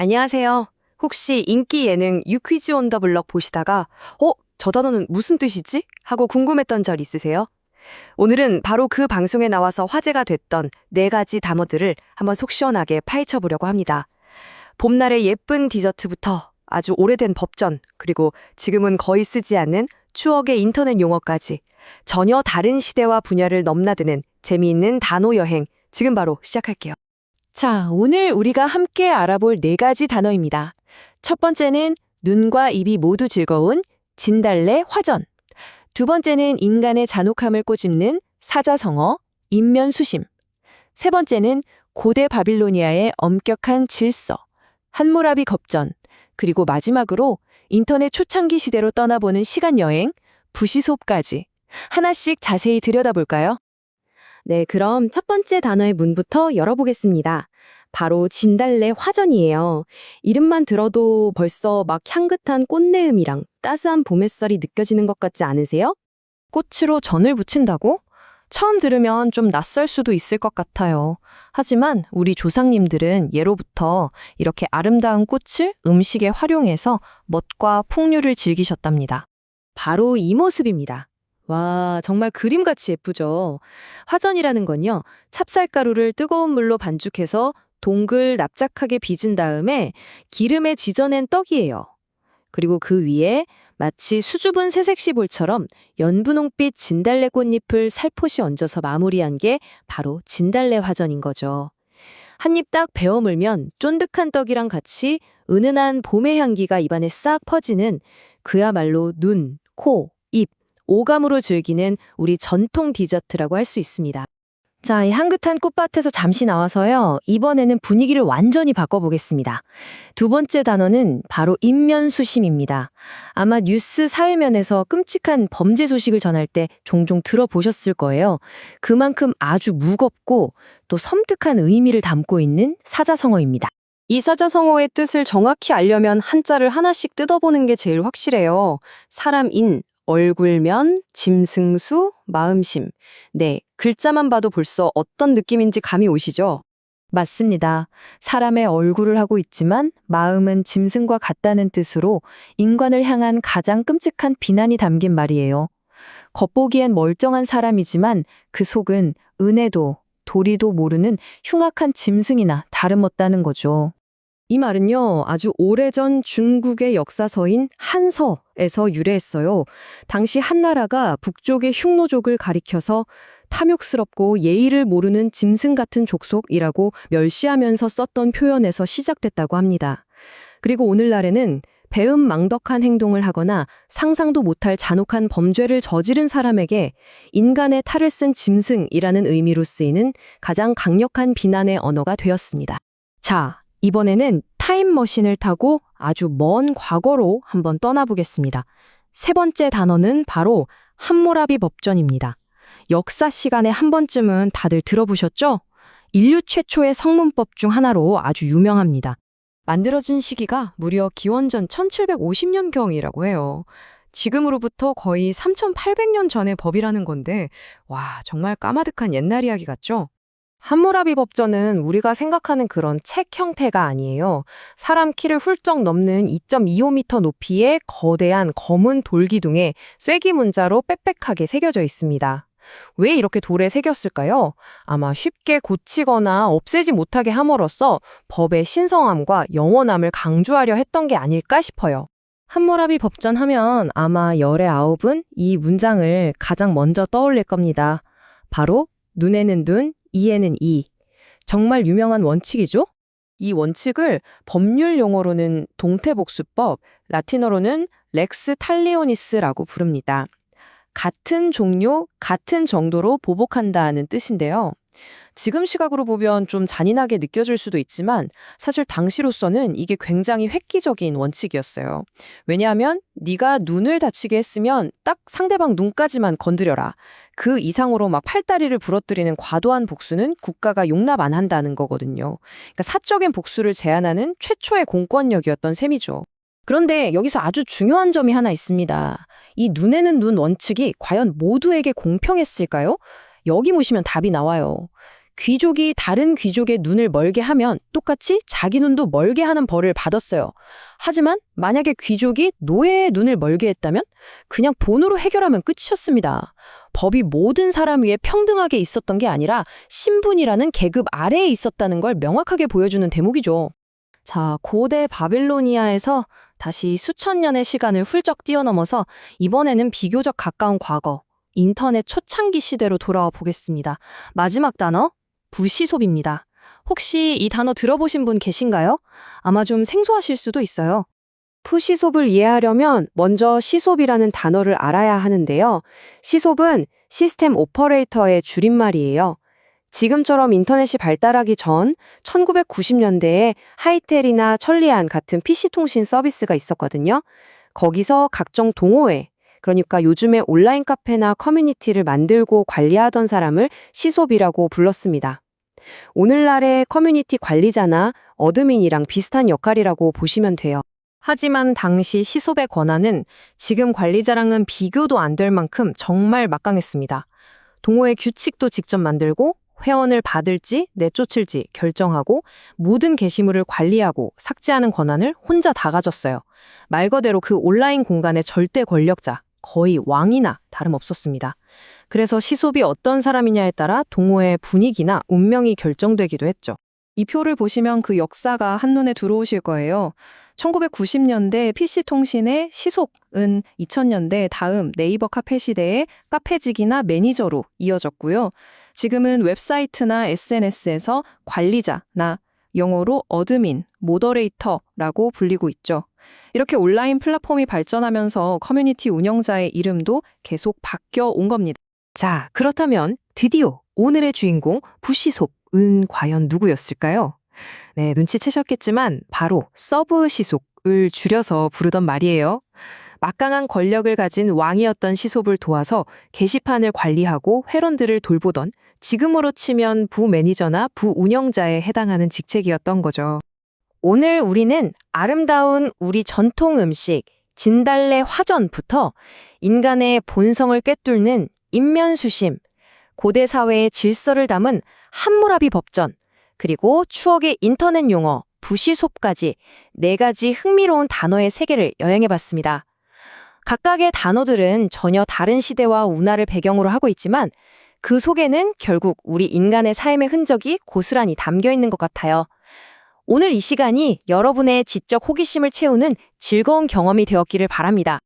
안녕하세요. 혹시 인기 예능 유퀴즈 온 더 블럭 보시다가 저 단어는 무슨 뜻이지? 하고 궁금했던 절 있으세요? 오늘은 바로 그 방송에 나와서 화제가 됐던 네 가지 단어들을 한번 속 시원하게 파헤쳐 보려고 합니다. 봄날의 예쁜 디저트부터 아주 오래된 법전, 그리고 지금은 거의 쓰지 않는 추억의 인터넷 용어까지 전혀 다른 시대와 분야를 넘나드는 재미있는 단어 여행, 지금 바로 시작할게요. 자, 오늘 우리가 함께 알아볼 네 가지 단어입니다. 첫 번째는 눈과 입이 모두 즐거운 진달래 화전. 두 번째는 인간의 잔혹함을 꼬집는 사자성어, 인면수심. 세 번째는 고대 바빌로니아의 엄격한 질서, 함무라비 겁전. 그리고 마지막으로 인터넷 초창기 시대로 떠나보는 시간여행, 부시소까지. 하나씩 자세히 들여다볼까요? 네, 그럼 첫 번째 단어의 문부터 열어보겠습니다. 바로 진달래 화전이에요. 이름만 들어도 벌써 막 향긋한 꽃내음이랑 따스한 봄 햇살이 느껴지는 것 같지 않으세요? 꽃으로 전을 부친다고? 처음 들으면 좀 낯설 수도 있을 것 같아요. 하지만 우리 조상님들은 예로부터 이렇게 아름다운 꽃을 음식에 활용해서 멋과 풍류를 즐기셨답니다. 바로 이 모습입니다. 와, 정말 그림같이 예쁘죠? 화전이라는 건요, 찹쌀가루를 뜨거운 물로 반죽해서 동글 납작하게 빚은 다음에 기름에 지져낸 떡이에요. 그리고 그 위에 마치 수줍은 새색시 볼처럼 연분홍빛 진달래 꽃잎을 살포시 얹어서 마무리한 게 바로 진달래 화전인 거죠. 한 입 딱 베어 물면 쫀득한 떡이랑 같이 은은한 봄의 향기가 입안에 싹 퍼지는 그야말로 눈, 코, 입, 오감으로 즐기는 우리 전통 디저트라고 할 수 있습니다. 자, 이 향긋한 꽃밭에서 잠시 나와서요. 이번에는 분위기를 완전히 바꿔보겠습니다. 두 번째 단어는 바로 인면수심입니다. 아마 뉴스 사회면에서 끔찍한 범죄 소식을 전할 때 종종 들어보셨을 거예요. 그만큼 아주 무겁고 또 섬뜩한 의미를 담고 있는 사자성어입니다. 이 사자성어의 뜻을 정확히 알려면 한자를 하나씩 뜯어보는 게 제일 확실해요. 사람 인, 얼굴면, 짐승수, 마음심. 네, 글자만 봐도 벌써 어떤 느낌인지 감이 오시죠? 맞습니다. 사람의 얼굴을 하고 있지만 마음은 짐승과 같다는 뜻으로 인간을 향한 가장 끔찍한 비난이 담긴 말이에요. 겉보기엔 멀쩡한 사람이지만 그 속은 은혜도 도리도 모르는 흉악한 짐승이나 다름없다는 거죠. 이 말은요, 아주 오래전 중국의 역사서인 한서에서 유래했어요. 당시 한나라가 북쪽의 흉노족을 가리켜서 탐욕스럽고 예의를 모르는 짐승 같은 족속이라고 멸시하면서 썼던 표현에서 시작됐다고 합니다. 그리고 오늘날에는 배은망덕한 행동을 하거나 상상도 못할 잔혹한 범죄를 저지른 사람에게 인간의 탈을 쓴 짐승이라는 의미로 쓰이는 가장 강력한 비난의 언어가 되었습니다. 자, 이번에는 타임머신을 타고 아주 먼 과거로 한번 떠나보겠습니다. 세 번째 단어는 바로 함무라비 법전입니다. 역사 시간에 한 번쯤은 다들 들어보셨죠? 인류 최초의 성문법 중 하나로 아주 유명합니다. 만들어진 시기가 무려 기원전 1750년경이라고 해요. 지금으로부터 거의 3800년 전의 법이라는 건데, 와, 정말 까마득한 옛날 이야기 같죠? 함무라비 법전은 우리가 생각하는 그런 책 형태가 아니에요. 사람 키를 훌쩍 넘는 2.25m 높이의 거대한 검은 돌기둥에 쐐기 문자로 빽빽하게 새겨져 있습니다. 왜 이렇게 돌에 새겼을까요? 아마 쉽게 고치거나 없애지 못하게 함으로써 법의 신성함과 영원함을 강조하려 했던 게 아닐까 싶어요. 함무라비 법전 하면 아마 열의 아홉은 이 문장을 가장 먼저 떠올릴 겁니다. 바로 눈에는 눈, 이에는 이. 정말 유명한 원칙이죠? 이 원칙을 법률 용어로는 동태복수법, 라틴어로는 렉스 탈리오니스라고 부릅니다. 같은 종류, 같은 정도로 보복한다는 뜻인데요. 지금 시각으로 보면 좀 잔인하게 느껴질 수도 있지만 사실 당시로서는 이게 굉장히 획기적인 원칙이었어요. 왜냐하면 네가 눈을 다치게 했으면 딱 상대방 눈까지만 건드려라. 그 이상으로 막 팔다리를 부러뜨리는 과도한 복수는 국가가 용납 안 한다는 거거든요. 그러니까 사적인 복수를 제한하는 최초의 공권력이었던 셈이죠. 그런데 여기서 아주 중요한 점이 하나 있습니다. 이 눈에는 눈 원칙이 과연 모두에게 공평했을까요? 여기 보시면 답이 나와요. 귀족이 다른 귀족의 눈을 멀게 하면 똑같이 자기 눈도 멀게 하는 벌을 받았어요. 하지만 만약에 귀족이 노예의 눈을 멀게 했다면 그냥 본으로 해결하면 끝이었습니다. 법이 모든 사람 위에 평등하게 있었던 게 아니라 신분이라는 계급 아래에 있었다는 걸 명확하게 보여주는 대목이죠. 자, 고대 바빌로니아에서 다시 수천 년의 시간을 훌쩍 뛰어넘어서 이번에는 비교적 가까운 과거, 인터넷 초창기 시대로 돌아와 보겠습니다. 마지막 단어, 부시sob입니다. 혹시 이 단어 들어보신 분 계신가요? 아마 좀 생소하실 수도 있어요. 푸시sob을 이해하려면 먼저 시sob이라는 단어를 알아야 하는데요. 시sob은 시스템 오퍼레이터의 줄임말이에요. 지금처럼 인터넷이 발달하기 전 1990년대에 하이텔이나 천리안 같은 PC통신 서비스가 있었거든요. 거기서 각종 동호회, 그러니까 요즘에 온라인 카페나 커뮤니티를 만들고 관리하던 사람을 시sob이라고 불렀습니다. 오늘날의 커뮤니티 관리자나 어드민이랑 비슷한 역할이라고 보시면 돼요. 하지만 당시 시sob의 권한은 지금 관리자랑은 비교도 안 될 만큼 정말 막강했습니다. 동호회 규칙도 직접 만들고 회원을 받을지 내쫓을지 결정하고 모든 게시물을 관리하고 삭제하는 권한을 혼자 다 가졌어요. 말 그대로 그 온라인 공간의 절대 권력자, 거의 왕이나 다름없었습니다. 그래서 시sob이 어떤 사람이냐에 따라 동호회의 분위기나 운명이 결정되기도 했죠. 이 표를 보시면 그 역사가 한눈에 들어오실 거예요. 1990년대 PC통신의 시속은 2000년대 다음 네이버 카페 시대의 카페직이나 매니저로 이어졌고요. 지금은 웹사이트나 SNS에서 관리자나 영어로 어드민, 모더레이터라고 불리고 있죠. 이렇게 온라인 플랫폼이 발전하면서 커뮤니티 운영자의 이름도 계속 바뀌어 온 겁니다. 자, 그렇다면 드디어 오늘의 주인공 부시sob은 과연 누구였을까요? 네, 눈치채셨겠지만 바로 서브 시속을 줄여서 부르던 말이에요. 막강한 권력을 가진 왕이었던 시sob을 도와서 게시판을 관리하고 회원들을 돌보던 지금으로 치면 부매니저나 부운영자에 해당하는 직책이었던 거죠. 오늘 우리는 아름다운 우리 전통 음식 진달래 화전부터 인간의 본성을 꿰뚫는 인면수심, 고대 사회의 질서를 담은 함무라비 법전, 그리고 추억의 인터넷 용어 부시sob까지 4가지 흥미로운 단어의 세계를 여행해봤습니다. 각각의 단어들은 전혀 다른 시대와 문화를 배경으로 하고 있지만 그 속에는 결국 우리 인간의 삶의 흔적이 고스란히 담겨 있는 것 같아요. 오늘 이 시간이 여러분의 지적 호기심을 채우는 즐거운 경험이 되었기를 바랍니다.